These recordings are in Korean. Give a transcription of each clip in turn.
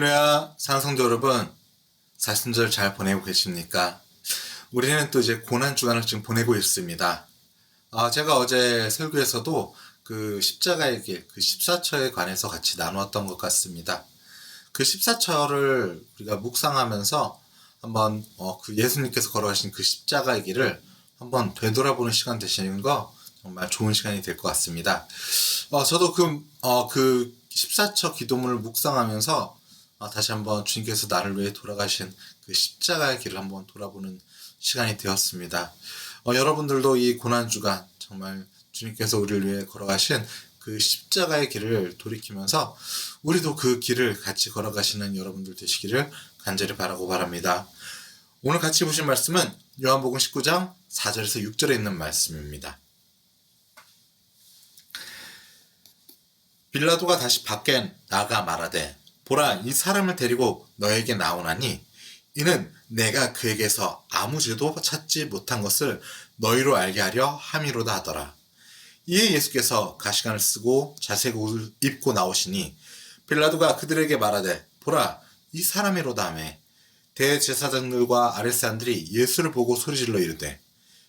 할렐루야, 상성도 여러분, 사순절 잘 보내고 계십니까? 우리는 또 이제 고난주간을 지금 보내고 있습니다. 제가 어제 설교에서도 그 십자가의 길, 그 14처에 관해서 같이 나누었던 것 같습니다. 그 14처를 우리가 묵상하면서 한번 그 예수님께서 걸어가신 그 십자가의 길을 한번 되돌아보는 시간 되시는 거 정말 좋은 시간이 될 것 같습니다. 저도 그 14처 기도문을 묵상하면서 다시 한번 주님께서 나를 위해 돌아가신 그 십자가의 길을 한번 돌아보는 시간이 되었습니다. 여러분들도 이 고난주간 정말 주님께서 우리를 위해 걸어가신 그 십자가의 길을 돌이키면서 우리도 그 길을 같이 걸어가시는 여러분들 되시기를 간절히 바라고 바랍니다. 오늘 같이 보신 말씀은 요한복음 19장 4절에서 6절에 있는 말씀입니다. 빌라도가 다시 밖에 나가 말하되 보라, 이 사람을 데리고 너에게 나오나니 이는 내가 그에게서 아무 죄도 찾지 못한 것을 너희로 알게 하려 함이로다 하더라. 이에 예수께서 가시관을 쓰고 자색 옷을 입고 나오시니 빌라도가 그들에게 말하되 보라, 이 사람이로다 하매 대제사장들과 아랫사람들이 예수를 보고 소리질러 이르되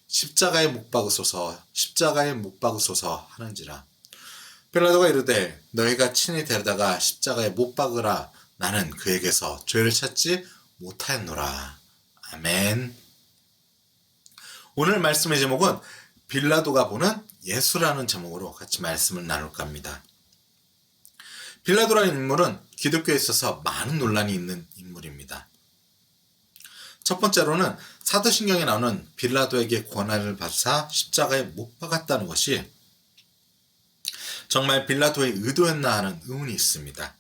십자가에 못 박으소서, 십자가에 못 박으소서 하는지라. 빌라도가 이르되 너희가 친히 데려다가 십자가에 못 박으라. 나는 그에게서 죄를 찾지 못하였노라. 아멘. 오늘 말씀의 제목은 빌라도가 보는 예수라는 제목으로 같이 말씀을 나눌까 합니다. 빌라도라는 인물은 기독교에 있어서 많은 논란이 있는 인물입니다. 첫 번째로는 사도신경에 나오는 빌라도에게 고난을 받사 십자가에 못 박았다는 것이 정말 빌라도의 의도였나 하는 의문이 있습니다.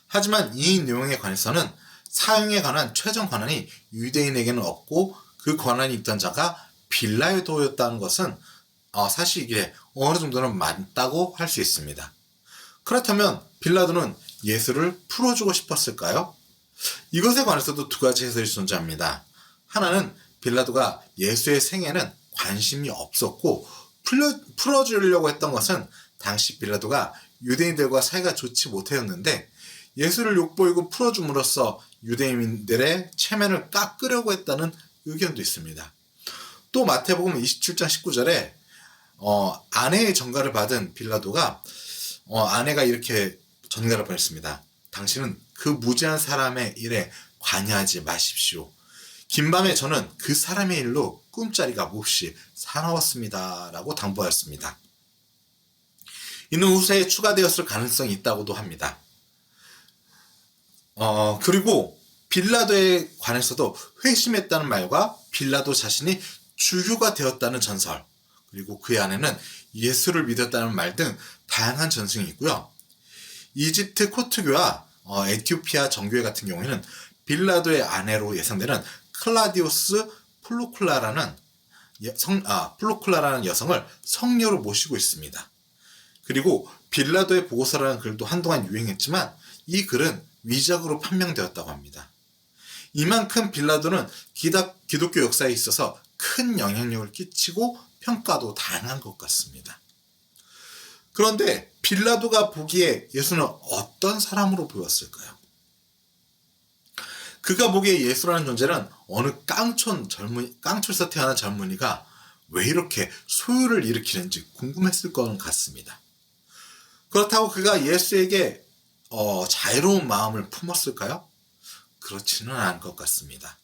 하지만 이 내용에 관해서는 사형에 관한 최종 권한이 유대인에게는 없고 그 권한이 있던 자가 빌라도였다는 것은 사실 이게 어느 정도는 맞다고 할 수 있습니다. 그렇다면 빌라도는 예수를 풀어주고 싶었을까요? 이것에 관해서도 두 가지 해설이 존재합니다. 하나는 빌라도가 예수의 생애는 관심이 없었고 풀어주려고 했던 것은 당시 빌라도가 유대인들과 사이가 좋지 못하였는데 예수를 욕보이고 풀어줌으로써 유대인들의 체면을 깎으려고 했다는 의견도 있습니다. 또 마태복음 27장 19절에 아내의 전가를 받은 빌라도가 아내가 이렇게 전가를 보냈습니다. 당신은 그 무지한 사람의 일에 관여하지 마십시오. 긴밤에 저는 그 사람의 일로 꿈자리가 몹시 사나웠습니다. 라고 당부하였습니다. 이는 후세에 추가되었을 가능성이 있다고도 합니다. 그리고 빌라도에 관해서도 회심했다는 말과 빌라도 자신이 주교가 되었다는 전설, 그리고 그의 아내는 예수를 믿었다는 말 등 다양한 전승이 있고요. 이집트 코트교와 에티오피아 정교회 같은 경우에는 빌라도의 아내로 예상되는 클라디오스 플루클라라는 여성을 성녀로 모시고 있습니다. 그리고 빌라도의 보고서라는 글도 한동안 유행했지만 이 글은 위작으로 판명되었다고 합니다. 이만큼 빌라도는 기독교 역사에 있어서 큰 영향력을 끼치고 평가도 다양한 것 같습니다. 그런데 빌라도가 보기에 예수는 어떤 사람으로 보였을까요? 그가 보기에 예수라는 존재는 어느 깡촌에서 태어난 젊은이가 왜 이렇게 소요를 일으키는지 궁금했을 것 같습니다. 그렇다고 그가 예수에게 자유로운 마음을 품었을까요? 그렇지는 않을 것 같습니다.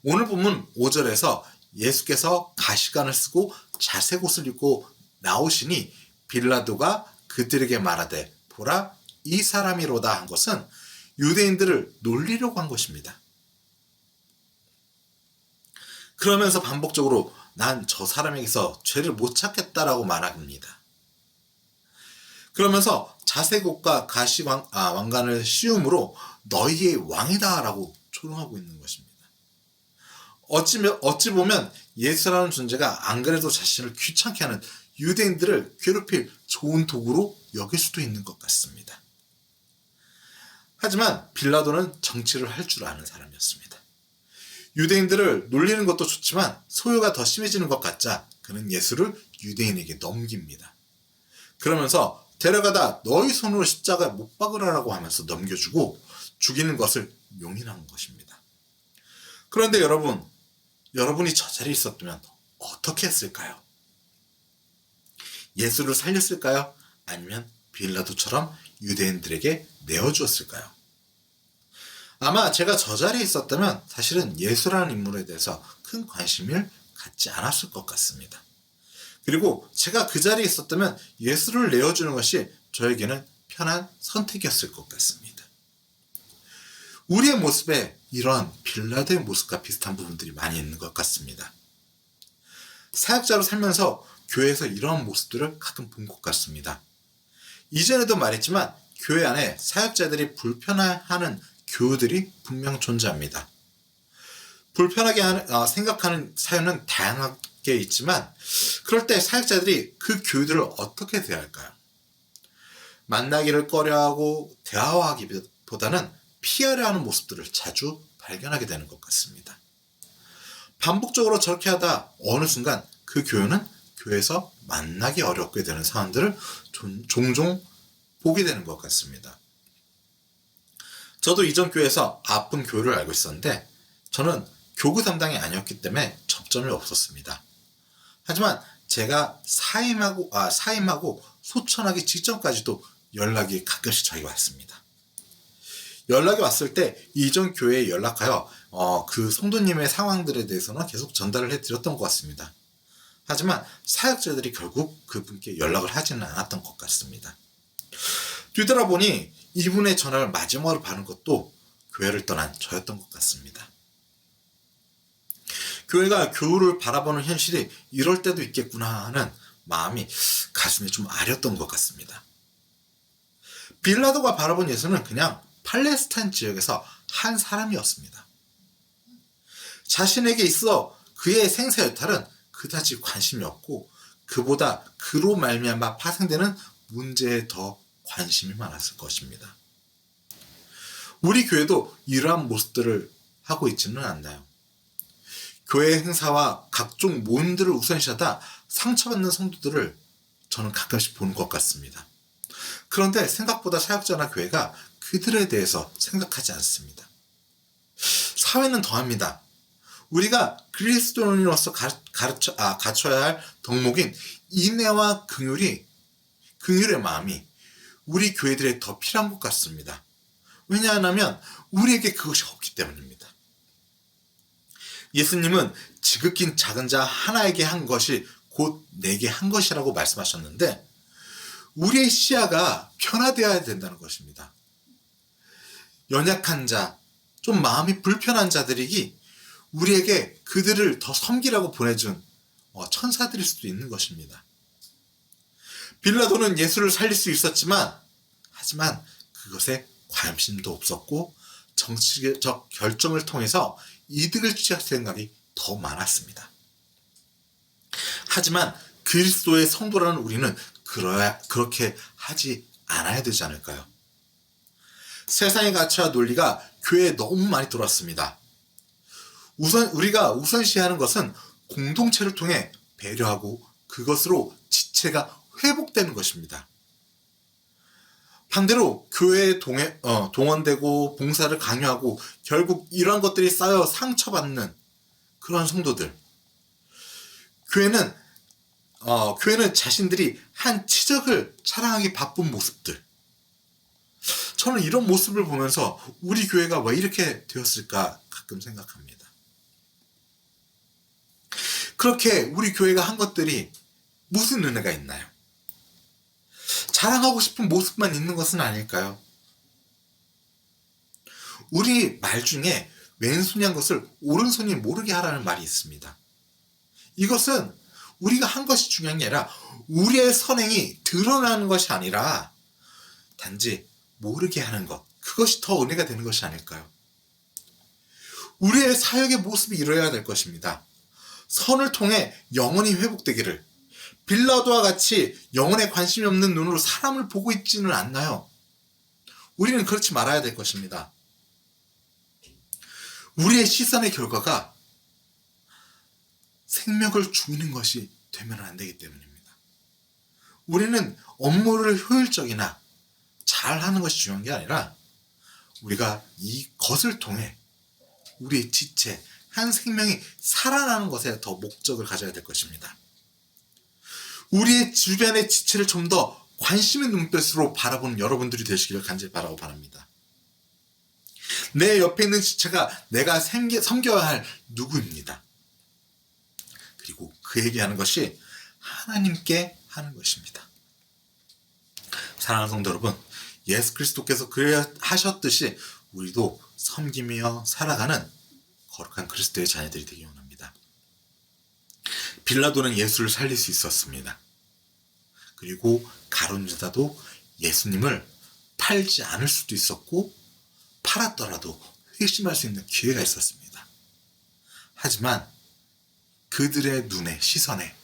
오늘 본문 5절에서 예수께서 가시관을 쓰고 자색 옷을 입고 나오시니 빌라도가 그들에게 말하되 보라, 이 사람이로다 한 것은 유대인들을 놀리려고 한 것입니다. 그러면서 반복적으로 난 저 사람에게서 죄를 못 찾겠다라고 말합니다. 그러면서 자색옷과 왕관을 씌움으로 너희의 왕이다 라고 조롱하고 있는 것입니다. 어찌 보면 예수라는 존재가 안 그래도 자신을 귀찮게 하는 유대인들을 괴롭힐 좋은 도구로 여길 수도 있는 것 같습니다. 하지만 빌라도는 정치를 할 줄 아는 사람이었습니다. 유대인들을 놀리는 것도 좋지만 소요가 더 심해지는 것 같자 그는 예수를 유대인에게 넘깁니다. 그러면서 데려가다 너희 손으로 십자가에 못 박으라고 하면서 넘겨주고 죽이는 것을 용인한 것입니다. 그런데 여러분이 저 자리에 있었다면 어떻게 했을까요? 예수를 살렸을까요? 아니면 빌라도처럼 유대인들에게 내어주었을까요? 아마 제가 저 자리에 있었다면 사실은 예수라는 인물에 대해서 큰 관심을 갖지 않았을 것 같습니다. 그리고 제가 그 자리에 있었다면 예수를 내어주는 것이 저에게는 편한 선택이었을 것 같습니다. 우리의 모습에 이런 빌라도의 모습과 비슷한 부분들이 많이 있는 것 같습니다. 사역자로 살면서 교회에서 이런 모습들을 가끔 본 것 같습니다. 이전에도 말했지만 교회 안에 사역자들이 불편해하는 교우들이 분명 존재합니다. 불편하게 생각하는 사연은 다양하게 있지만 그럴 때 사역자들이 그 교우들을 어떻게 대할까요? 만나기를 꺼려하고 대화하기보다는 피하려 하는 모습들을 자주 발견하게 되는 것 같습니다. 반복적으로 저렇게 하다 어느 순간 그 교우는 교회에서 만나기 어렵게 되는 상황들을 종종 보게 되는 것 같습니다. 저도 이전 교회에서 아픈 교우를 알고 있었는데 저는 교구 담당이 아니었기 때문에 접점이 없었습니다. 하지만 제가 사임하고 소천하기 직전까지도 연락이 가끔씩 저에게 왔습니다. 연락이 왔을 때 이전 교회에 연락하여 그 성도님의 상황들에 대해서는 계속 전달을 해드렸던 것 같습니다. 하지만 사역자들이 결국 그분께 연락을 하지는 않았던 것 같습니다. 뒤돌아보니 이분의 전화를 마지막으로 받은 것도 교회를 떠난 저였던 것 같습니다. 교회가 교우를 바라보는 현실이 이럴 때도 있겠구나 하는 마음이 가슴에 좀 아렸던 것 같습니다. 빌라도가 바라본 예수는 그냥 팔레스타인 지역에서 한 사람이었습니다. 자신에게 있어 그의 생사 여탈은 그다지 관심이 없고 그보다 그로 말미암아 파생되는 문제에 더 관심이 많았을 것입니다. 우리 교회도 이러한 모습들을 하고 있지는 않나요? 교회 행사와 각종 모임들을 우선시하다 상처받는 성도들을 저는 가끔씩 보는 것 같습니다. 그런데 생각보다 사역자나 교회가 그들에 대해서 생각하지 않습니다. 사회는 더합니다. 우리가 그리스도인으로서 갖춰야 할 덕목인 인애와 긍휼의 마음이 우리 교회들에 더 필요한 것 같습니다. 왜냐하면 우리에게 그것이 없기 때문입니다. 예수님은 지극히 작은 자 하나에게 한 것이 곧 내게 한 것이라고 말씀하셨는데 우리의 시야가 변화되어야 된다는 것입니다. 연약한 자, 좀 마음이 불편한 자들이 우리에게 그들을 더 섬기라고 보내준 천사들일 수도 있는 것입니다. 빌라도는 예수를 살릴 수 있었지만 하지만 그것에 관심도 없었고 정치적 결정을 통해서 이득을 취할 생각이 더 많았습니다. 하지만 그리스도의 성도라는 우리는 그렇게 하지 않아야 되지 않을까요? 세상의 가치와 논리가 교회에 너무 많이 들어왔습니다. 우리가 우선시하는 것은 공동체를 통해 배려하고 그것으로 지체가 회복되는 것입니다. 반대로 교회에 동원되고 봉사를 강요하고 결국 이러한 것들이 쌓여 상처받는 그런 성도들. 교회는 자신들이 한 치적을 자랑하기 바쁜 모습들. 저는 이런 모습을 보면서 우리 교회가 왜 이렇게 되었을까 가끔 생각합니다. 그렇게 우리 교회가 한 것들이 무슨 은혜가 있나요? 자랑하고 싶은 모습만 있는 것은 아닐까요? 우리 말 중에 왼손이 한 것을 오른손이 모르게 하라는 말이 있습니다. 이것은 우리가 한 것이 중요한 게 아니라 우리의 선행이 드러나는 것이 아니라 단지 모르게 하는 것, 그것이 더 은혜가 되는 것이 아닐까요? 우리의 사역의 모습이 이루어야 될 것입니다. 선을 통해 영혼이 회복되기를. 빌라도와 같이 영혼에 관심이 없는 눈으로 사람을 보고 있지는 않나요? 우리는 그렇지 말아야 될 것입니다. 우리의 시선의 결과가 생명을 죽이는 것이 되면 안 되기 때문입니다. 우리는 업무를 효율적이나 잘하는 것이 중요한 게 아니라 우리가 이것을 통해 우리의 지체, 한 생명이 살아나는 것에 더 목적을 가져야 될 것입니다. 우리의 주변의 지체를 좀 더 관심의 눈빛으로 바라보는 여러분들이 되시기를 간절히 바라고 바랍니다. 내 옆에 있는 지체가 내가 섬겨야 할 누구입니다. 그리고 그에게 하는 것이 하나님께 하는 것입니다. 사랑하는 성도 여러분, 예수 그리스도께서 하셨듯이 우리도 섬기며 살아가는 거룩한 그리스도의 자녀들이 되기 원합니다. 빌라도는 예수를 살릴 수 있었습니다. 그리고 가룟 유다도 예수님을 팔지 않을 수도 있었고 팔았더라도 회심할 수 있는 기회가 있었습니다. 하지만 그들의 눈에, 시선에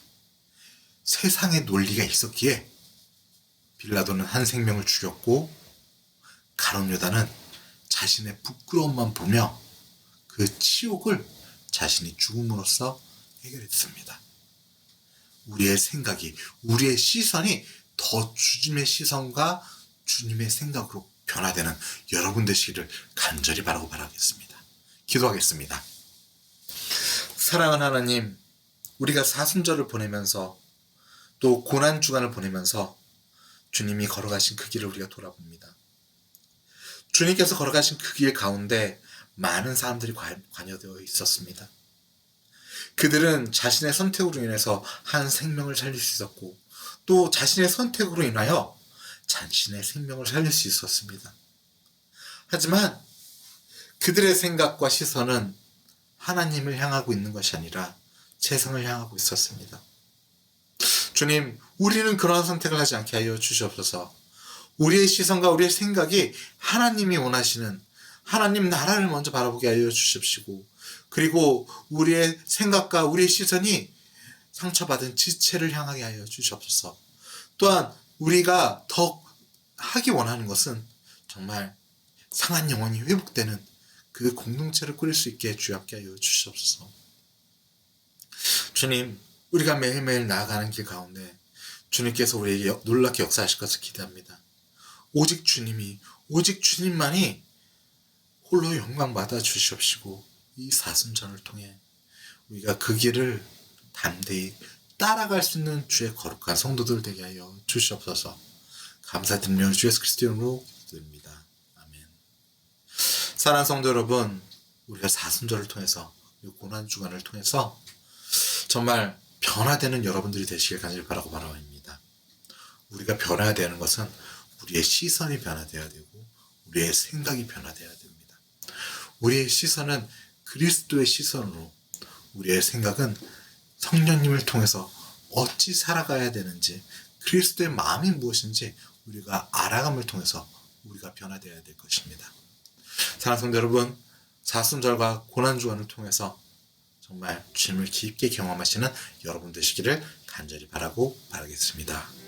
세상의 논리가 있었기에 빌라도는 한 생명을 죽였고 가룟 유다는 자신의 부끄러움만 보며 그 치욕을 자신이 죽음으로써 해결했습니다. 우리의 생각이, 우리의 시선이 더 주님의 시선과 주님의 생각으로 변화되는 여러분 되시기를 간절히 바라겠습니다. 기도하겠습니다. 사랑하는 하나님, 우리가 사순절을 보내면서 또 고난주간을 보내면서 주님이 걸어가신 그 길을 우리가 돌아봅니다. 주님께서 걸어가신 그 길 가운데 많은 사람들이 관여되어 있었습니다. 그들은 자신의 선택으로 인해서 한 생명을 살릴 수 있었고 또 자신의 선택으로 인하여 자신의 생명을 살릴 수 있었습니다. 하지만 그들의 생각과 시선은 하나님을 향하고 있는 것이 아니라 세상을 향하고 있었습니다. 주님, 우리는 그러한 선택을 하지 않게 하여 주시옵소서. 우리의 시선과 우리의 생각이 하나님이 원하시는 하나님 나라를 먼저 바라보게 하여 주십시고, 그리고 우리의 생각과 우리의 시선이 상처받은 지체를 향하게 하여 주시옵소서. 또한 우리가 더 하기 원하는 것은 정말 상한 영혼이 회복되는 그 공동체를 꾸릴 수 있게 주엽게 하여 주시옵소서. 주님, 우리가 매일매일 나아가는 길 가운데 주님께서 우리에게 놀랍게 역사하실 것을 기대합니다. 오직 주님이, 오직 주님만이 홀로 영광 받아 주시옵시고 이 사순절을 통해 우리가 그 길을 담대히 따라갈 수 있는 주의 거룩한 성도들 되게 하여 주시옵소서. 감사드리며 주 예수 그리스도 이름으로 기도드립니다. 아멘. 사랑하는 성도 여러분, 우리가 사순절을 통해서 이 고난주간을 통해서 정말 변화되는 여러분들이 되시길 간절히 바랍니다. 우리가 변화해야 되는 것은 우리의 시선이 변화되어야 되고 우리의 생각이 변화되어야 됩니다. 우리의 시선은 그리스도의 시선으로, 우리의 생각은 성령님을 통해서 어찌 살아가야 되는지, 그리스도의 마음이 무엇인지 우리가 알아감을 통해서 우리가 변화되어야 될 것입니다. 사랑하는 성도 여러분, 사순절과 고난주간을 통해서 정말 주님을 깊게 경험하시는 여러분 되시기를 간절히 바라겠습니다.